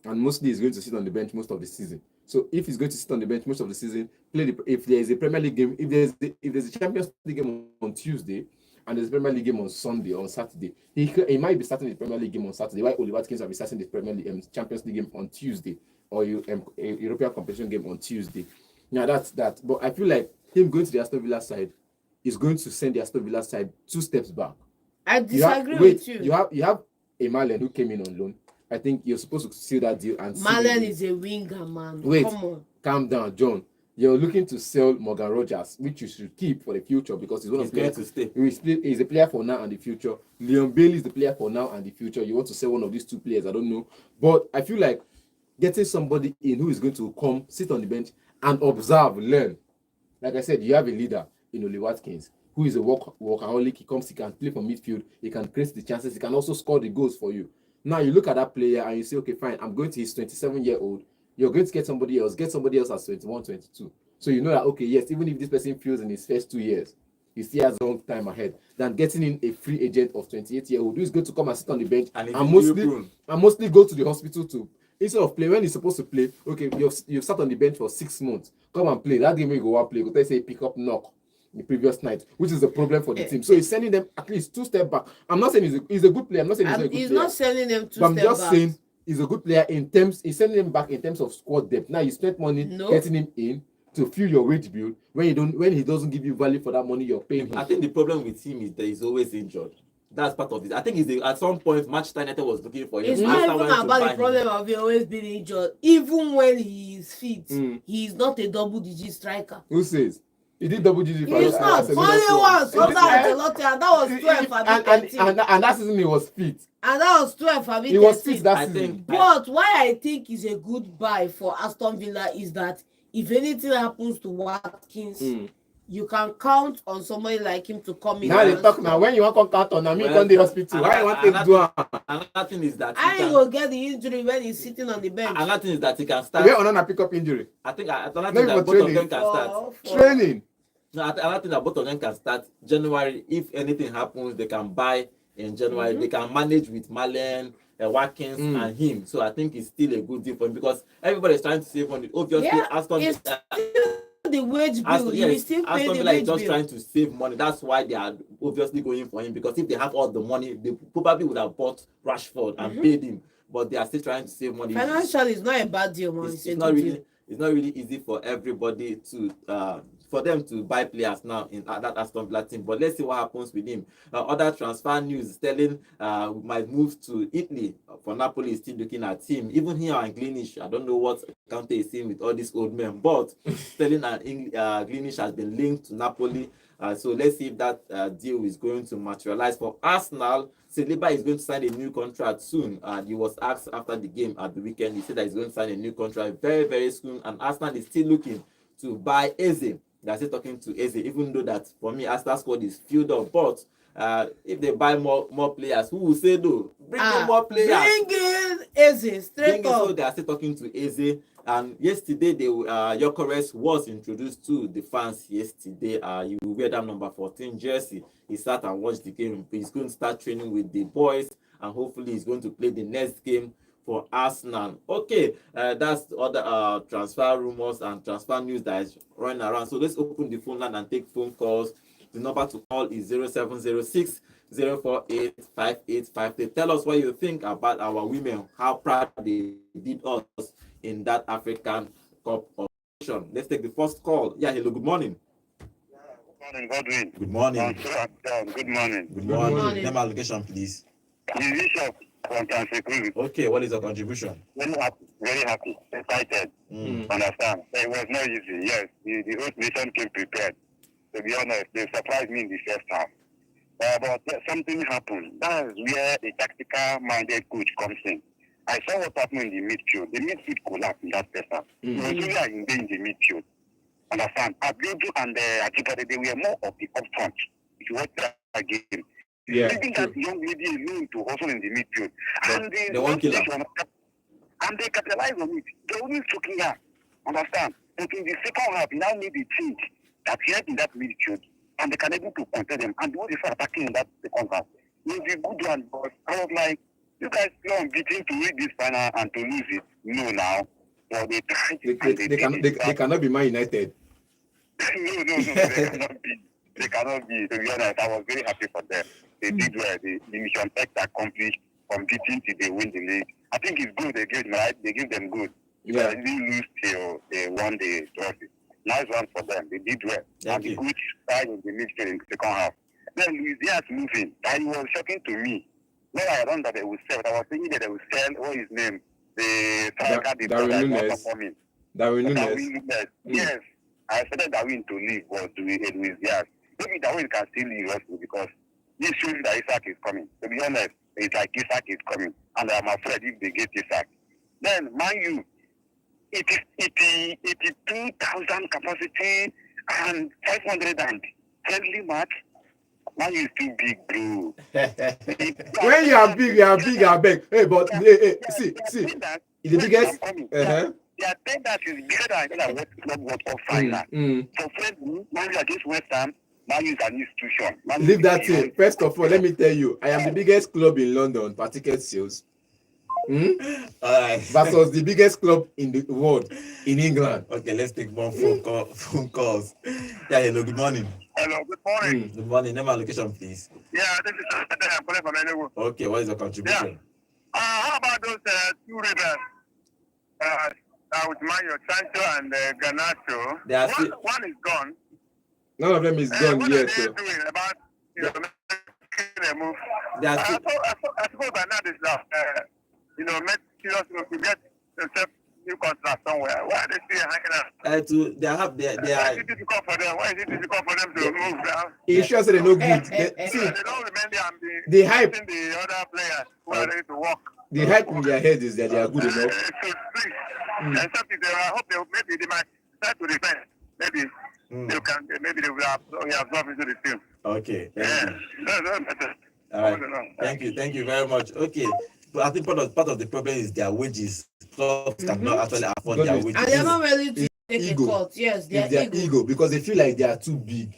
And mostly he's going to sit on the bench most of the season. So if he's going to sit on the bench most of the season, if there is a Premier League game, if there's a Champions League game on Tuesday, and there's a Premier League game on Sunday, on Saturday, he might be starting the Premier League game on Saturday, while Oli Watkins will be starting the Premier League Champions League game on Tuesday, or a European competition game on Tuesday. Now that's that. But I feel like him going to the Aston Villa side is going to send the Aston Villa side 2 steps back. I disagree with you. You have a Marlen who came in on loan. I think you're supposed to seal that deal and Marlen is a winger, man. Wait, Come on. calm down, John. You're looking to sell Morgan Rogers, which you should keep for the future because he's He's going to stay. He's a player for now and the future. Leon Bailey is the player for now and the future. You want to sell one of these 2 players, I don't know. But I feel like getting somebody in who is going to come, sit on the bench and observe, learn. Like I said, you have a leader in Oli Watkins who is a workaholic. He comes, he can play from midfield, he can create the chances, he can also score the goals for you. Now you look at that player and you say, okay, fine, I'm going to his 27-year-old. You're going to get somebody else as 21, 22. So you know that, okay, yes, even if this person fails in his first 2 years, he still has a long time ahead than getting in a free agent of 28-year-old who is going to come and sit on the bench and mostly go to the hospital to, instead of play when he's supposed to play. Okay, you've sat on the bench for 6 months. Come and play. That game you go out play. Go tell say pick up knock the previous night, which is a problem for the team. So he's sending them at least 2 steps back. I'm not saying he's a good player. I'm not saying he's a good player. He's not sending them 2 steps back. I'm just saying he's a good player in terms. He's sending them back in terms of squad depth. Now you spent money getting him in to fuel your wage bill when he doesn't give you value for that money you're paying him. I think the problem with him is that he's always injured. That's part of it. I think at some point Manchester United was looking for him. It's not even about the problem of him always being injured. Even when he is fit, he's not a double-digit striker. Who says? He did double-digit. He's not. Only once. And that was 12. And that season he was fit. And that was 12. He was fit that season. But why I think is a good buy for Aston Villa is that if anything happens to Watkins, you can count on somebody like him to come in. Now they and talk score. now. When you want to count on, me Well, come the hospital. Why you want to do am? Another thing is that I ain't gonna get the injury when he's sitting on the bench. another thing is that he can start. Where Onana pick up injury? I think another Maybe thing that for both of training. them can start. Training. No, another thing that both of them can start January. If anything happens, they can buy in January. They can manage with Malen, Watkins, and him. So I think it's still a good deal for him because everybody is trying to save money. Obviously, Yeah, Aston it's still the wage bill. You will still pay Aston the Villa is wage just bill. trying to save money. That's why they are obviously going for him because if they have all the money, they probably would have bought Rashford and paid him. But they are still trying to save money. Financially, it's not a bad deal, man. It's not really easy for everybody to for them to buy players now in that Aston Villa team. But let's see what happens with him. Other transfer news: Sterling might move to Italy. For Napoli is still looking at him. Even here and Greenish, I don't know what Conte is seeing with all these old men, but Sterling and Greenish has been linked to Napoli. So let's see if that deal is going to materialize. For Arsenal, Saliba is going to sign a new contract soon. He was asked after the game at the weekend. He said that he's going to sign a new contract very, very soon. And Arsenal is still looking to buy Eze. They're still talking to Eze, even though that for me, Arsenal squad is filled up. But if they buy more players, who will say no? Bring in more players. Bring in Eze straight up. So they are still talking to Eze. And yesterday, Gyökeres was introduced to the fans yesterday. He will wear that number 14 jersey. He sat and watched the game. He's going to start training with the boys, and hopefully he's going to play the next game for Arsenal. Okay, that's the other transfer rumors and transfer news that is running around. So let's open the phone line and take phone calls. The number to call is 0706 048 5853. Tell us what you think about our women, how proud they did us in that African Cup of Nations. Let's take the first call. Yeah, hello, good morning. Good morning, Godwin. Good morning. Good morning. Good morning. Name and location, please. The Bishop from Tansekuru. Okay, what is your contribution? Very happy, excited. Understand? It was not easy. Yes, the host nation came prepared. To be honest, they surprised me in the first half. But something happened. That's where a tactical-minded coach comes in. I saw what happened in the midfield. The midfield collapsed in that first half. It was really in the midfield. Understand? Abiodu and Ajibade, they were more of the upfront. If you watch that game. Yeah. Leaving that young lady alone to hustle in the midfield. And the one killer. And they capitalized on it. They only choking her. Understand? But in the second half, you now need a change that he had in that midfield. And they can able to contain them. And the way they start attacking in that second half. It was a good one. But I was like, you guys are unbeaten to reach this final and to lose it. No, now. But they tried. They cannot be Man United. No, they cannot be. They cannot be. To be honest, I was very happy for them. They did well. The mission tech accomplished from beating till they win the league. I think it's good. They give right. They give them good. Yeah. They didn't lose till they won the trophy. Nice one for them. They did well. And the good side in the midfield in the second half. Then Luis Diaz moving. That was shocking to me. When I learned that they would sell, I was thinking that they would sell, what is his name? The Darwin Núñez. Yes. I expected Darwin to leave, but to Luis Diaz. Maybe Darwin can still leave also because this shows that Isak is coming. To be honest, it's like Isak is coming. And I'm afraid if they get Isak. Then, mind you, it is 82,000 capacity and 500 and friendly match. Man, you too big, bro. When you are big, I beg. Hey, but see, the biggest. They are saying that is bigger than what club was offering. For friends, Man U against West Ham, Man U is an institution. Leave that thing. First of all, let me tell you, I am the biggest club in London per ticket sales. Versus the biggest club in the world in England. Okay, let's take more phone calls. Yeah, hello, good morning. Hello, good morning. Good morning. Name and location, please. Yeah, this is I'm calling from Enugu. Okay, what is your contribution? Yeah. How about those two rivers? With Mayo, Sancho and Garnacho. One is gone. None of them is gone yet. What are they doing about making a move? I suppose by now this make serious move to get themselves new contract somewhere. Why are they still hanging out? Why is it difficult for them? Why is it difficult for them to move now? It's just they're no good. They don't remember the hype. The other players who are ready to work. The hype in their head is that they are good enough. So please, and something I hope they might try to defend. Maybe You can maybe they will absorb into the team. Okay. Thank Yeah. you. All right. Thank you very much. Okay. But I think part of the problem is their wages. Clubs cannot actually afford their wages. And they're not ready to take a cut. Yes, It's they're their ego because they feel like they are too big.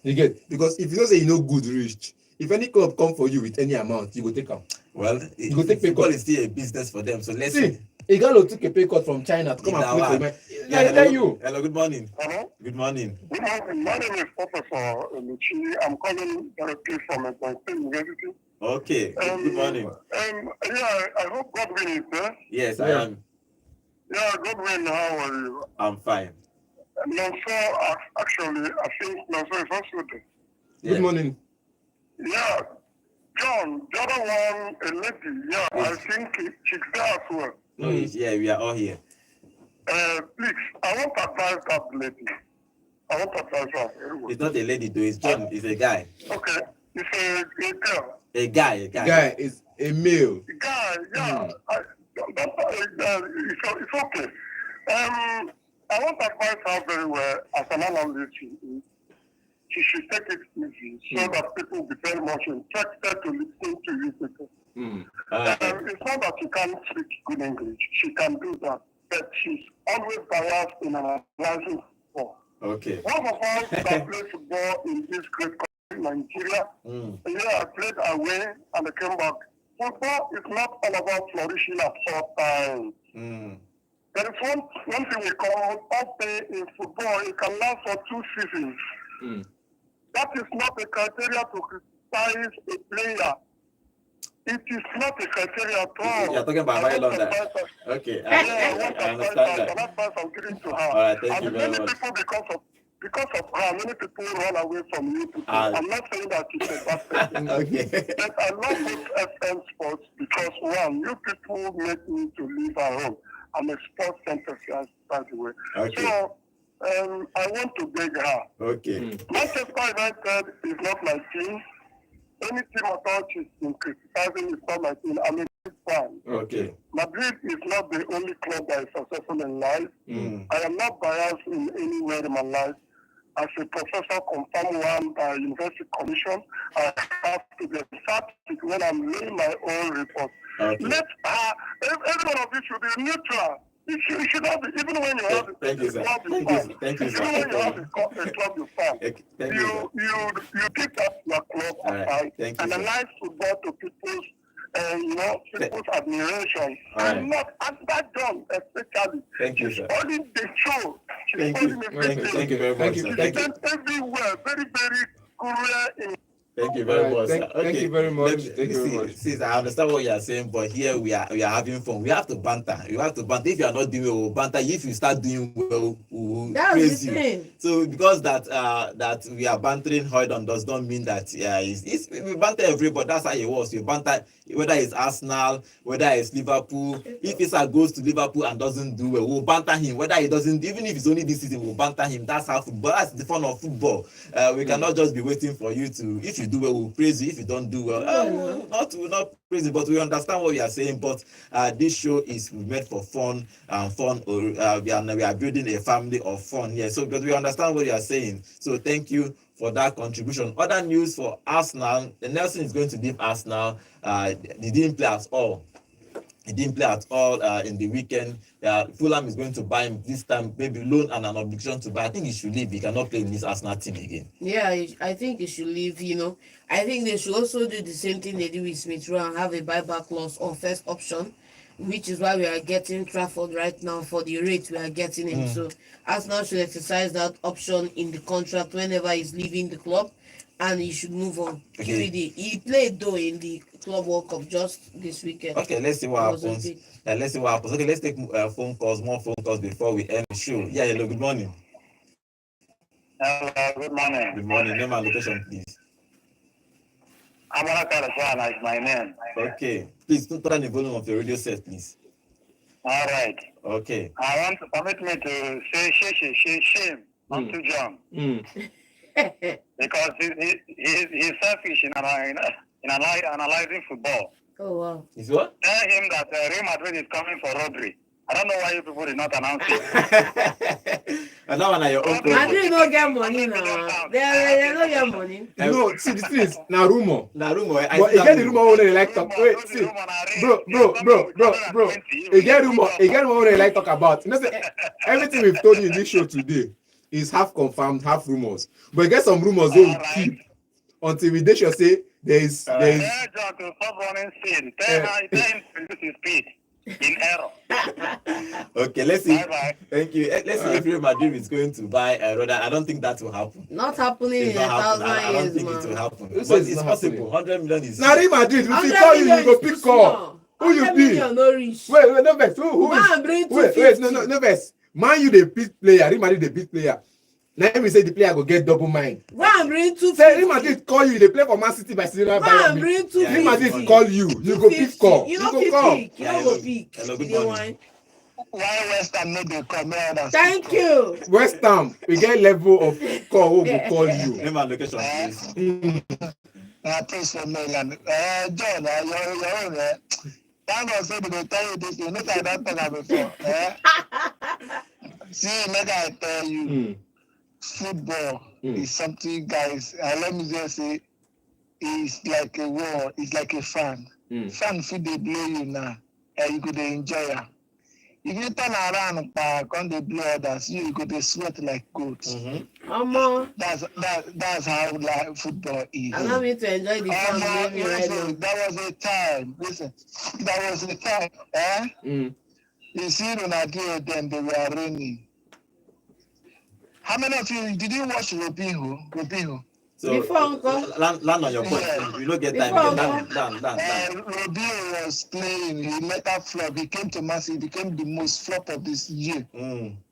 You get, because if you don't say you know good reach, if any club come for you with any amount, you go take them. Well, you go take football is still a business for them. So let's see. Igalo took a pay cut from China to come and play for you. Yeah, tell you. Hello, good morning. Hello? Good morning. Good morning. My name is Professor Luchi. I'm calling directly from a State University. Okay. Good morning. Yeah, I hope Godwin is there. Yes, I am. Yeah, Godwin, how are you? I'm fine. Nonso, actually, I think Nonso is also there. Good morning. Yeah, John, the other one, a lady, yeah, I think she's there as well. Oh, yeah, we are all here. Please, I want to advise that lady. I want to advise her. It's not a lady, though. It's John. It's a guy. Okay, it's a girl. A guy. Guy is a male. Guy, yeah. It's okay. I want to advise her very well as an analyst. She should take it easy so that people will be very much interested to listen to you people. It's not that she can't speak good English. She can do that. But she's always biased in analyzing football. Okay. One of us that play football in this great country, Nigeria, I played away and I came back. Football is not all about flourishing at all times. There is one thing we call up-pay in football. It can last for 2 seasons. That is not a criteria to criticize a player. It is not a criteria at all. You're talking about my London. Okay. I understand that. That's I'm giving to her. All right, thank you very many much. people, because of her, many people run away from you people. I'm not saying that she's a bad person. Okay. But I love this FM sports because, one, you people make me to leave our home. I'm a sports enthusiast, by the way. Okay. So, I want to beg her. Okay. Manchester United is not my team. Any team at all she's been criticizing is not my team. I'm a big fan. Okay. Madrid is not the only club that is successful in life. I am not biased in any way in my life. As a professor confirmed one by University Commission, I have to be emphatic when I'm laying my own report. Okay. Let every one of you should be neutral. You should not be, even when you have a club you fan. Thank you, sir. Even when you have a club you fan. Thank you, you take that your club aside and analyze football to people's people's admiration. And not at that done, especially. Thank you, sir. Spoiling the show. Thank you very much. Thank you. Everywhere, very, very cruel in. Thank you very much. Thank you very much. Sis, I understand what you are saying, but here we are having fun. We have to banter. You have to banter. If you are not doing well, we'll banter. If you start doing well, we'll praise you. So because that we are bantering Hoydon does not mean that we banter everybody. That's how it was. We banter whether it's Arsenal, whether it's Liverpool. If Isak goes to Liverpool and doesn't do well, we'll banter him. Whether he doesn't, even if it's only this season, we'll banter him. That's how football. That's the fun of football. We cannot just be waiting for you to. If you do well, we'll praise you. If you don't do well, we'll not praise you. But we understand what you are saying. But this show is meant for fun and fun. We are building a family of fun here. So, but we understand what you are saying. So, thank you for that contribution. Other news for Arsenal: Nelson is going to leave Arsenal. He didn't play at all. He didn't play at all in the weekend. Fulham is going to buy him this time, maybe loan and an obligation to buy. I think he should leave. He cannot play in this Arsenal team again. Yeah, I think he should leave. I think they should also do the same thing they do with Smith Rowe and have a buyback clause or first option, which is why we are getting Trafford right now for the rate we are getting him. So Arsenal should exercise that option in the contract whenever he's leaving the club, and he should move on. Okay. He played though in the Club World Cup just this weekend. Okay, let's see what happens. Okay, let's take more phone calls before we end the show. Yeah, hello, good morning. Hello, good morning. Good morning. Name and location, please. Amara Karaswana is my name. Okay, please turn down the volume of your radio set, please. All right. Okay. I want to permit me to say shame unto John. Because he's selfish in analyzing football. Oh wow. Is what? Tell him that Real Madrid is coming for Rodri. I don't know why you people did not announce it. And that one are your own problem. Madrid don't get money now. They don't get money. No, see, the thing is, now rumor. Na rumor. But again, the rumor when they like talk. Wait, see, bro. Again, rumor when they like talk about. You know, say, everything we've told you in this show today is half confirmed, half rumors. But you get some rumors they will keep until we sure say there is. John, to stop running speed. Tell him to reduce his speed. In error. Okay, let's see. Bye-bye. Thank you. Let's see if Real Madrid is going to buy Roda. I don't think that will happen. Not happening It's in a not happening. thousand I don't years, think it will man. happen. Who But says it's it's not possible. happening? 100 million is. Now Real Madrid, we 100 call you, million you go is pick too call. small. Who you 100 be? million no reach. Wait, no vex. Who Man, is? bring Wait, 250. no vex. Man, you the big player. Real Madrid the big player. Now we say the player go get double mind. Go and bring Say Real 250. Madrid call you. They play for Man City by Cyril Go and bring Yeah, Real Madrid 250. call you. You go pick call. You You know go come. pick. You Yeah, know hello. go pick. Hello, good You dey morning. whine. Why West Ham no dey come? Thank you. West Ham, we get level of call. Who go call you? Name and location, please. Please for Milan. John, your own. Thank God say they tell you this. You know I don't talk about before. See, make I tell you, football is something, guys. Let me just say, it's like a war. It's like a fan. Fan fit dey blow you now, and you could enjoy it. If you turn around back on the blow others, you could sweat like goats. Omo, That's how like football is. allow me to enjoy the fun maybe right now. That was a time. Listen, that was a time. You see Ronaldo, then they were raining. How many of you did you watch Robinho? So, Before, uncle. land on your point. We don't get time. Before, Land. Robinho was playing. He later flop. He came to Man City. He became the most flop of this year.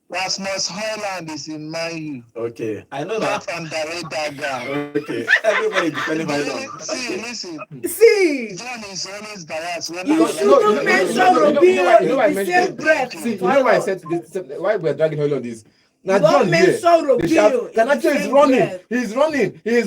Rasmus Højlund is in Man U. Okay, I know Not that. underrate that guy. Okay, everybody defending my law. See, listen. See, John is always biased. When you shouldn't mention Robinho in the same breath. See, you know why I said this, why we're dragging Højlund on this? Now Don't John here, mention Robinho. Garnacho is running. He's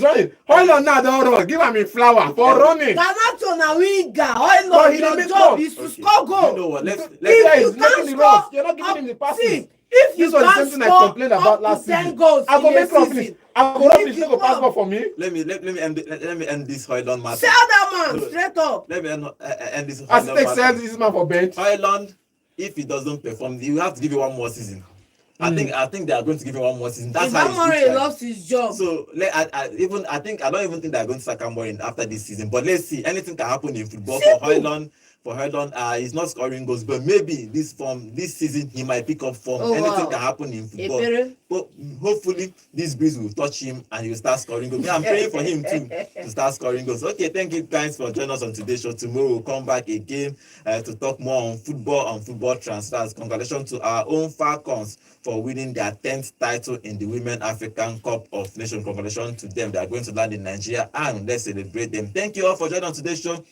running. Højlund now don't run. Give him a flower for running. Garnacho na winger. Oil But he your dey make job goal. is to score You goal. know what? This Let's guy If is you making can't the score, runs. You're not giving him the passes. see, if you This was the can't same thing I score complained about last up to 10 season. goals I go in a make profit. season, I go run this. you No go pass keep ball for me. let me end this Højlund matter. sell that man straight up. Let me end this As Højlund it says, matter. this man for bench. Højlund, if he doesn't perform, you have to give him one more season. I think they are going to give him one more season. That's If how it looks Amore like. loves his job. So I don't even think they're going to sack Amorim after this season. But let's see. Anything can happen in football. Simple. For Højlund, he's not scoring goals, but maybe this season he might pick up form. Oh, Anything wow. can happen in football. Epere. But hopefully this breeze will touch him and he will start scoring goals. I'm praying for him too to start scoring goals. Okay, thank you guys for joining us on today's show. Tomorrow we'll come back again to talk more on football transfers. Congratulations to our own Falcons for winning their 10th title in the Women African Cup of Nations. Congratulations to them. They are going to land in Nigeria and let's celebrate them. Thank you all for joining on today's show.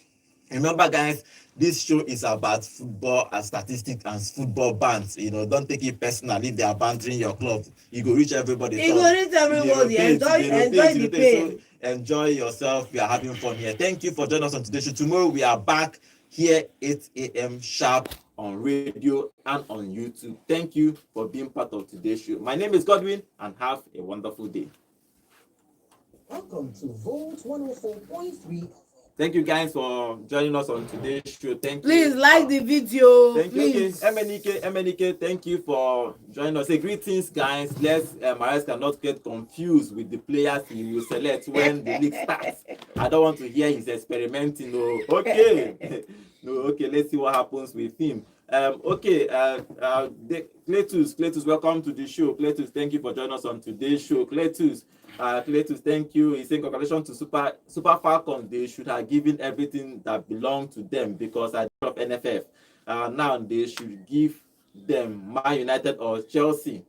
Remember, guys, this show is about football and statistics and football bans. Don't take it personal. If they are bantering your club, you go reach everybody. You go reach everybody. Enjoy the pain. So enjoy yourself. We are having fun here. Thank you for joining us on today's show. Tomorrow we are back here 8 a.m. sharp on radio and on YouTube. Thank you for being part of today's show. My name is Godwin and have a wonderful day. Welcome to Volt 104.3. Thank you guys for joining us on today's show. Thank you. Please like the video. Thank you. Please. Okay. MNK, thank you for joining us. Say greetings, guys. Let's Marais cannot get confused with the players he will select when the league starts. I don't want to hear he's experimenting. No. Okay. No, okay, let's see what happens with him. Cletus, welcome to the show. Cletus, thank you for joining us on today's show. Cletus, thank you. He's saying congratulations to Super Falcons. They should have given everything that belonged to them because at the end of NFF, now they should give them Man United or Chelsea.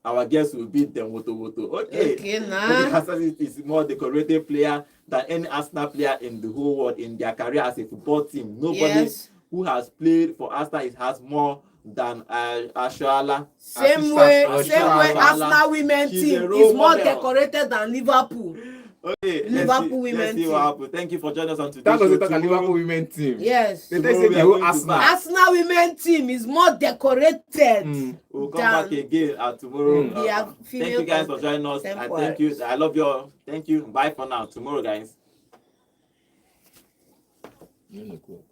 Our guest will beat them. Woto. Okay, nah. Is more decorated player than any Arsenal player in the whole world in their career as a football team. Nobody who has played for Arsenal has more than Ashoala. Same way Arsenal women team is more decorated than Liverpool. Okay, Liverpool women let's see team. what happens. Thank you for joining us on today's That was show. the Liverpool women team. Yes. They Tomorrow say we the are whole going to Arsenal. back. Arsenal women team is more decorated. We'll come back again tomorrow. Mm. They have Thank female you guys for joining us. And thank you. templates. I love you all. Thank you. Bye for now. Tomorrow, guys. Mm, cool.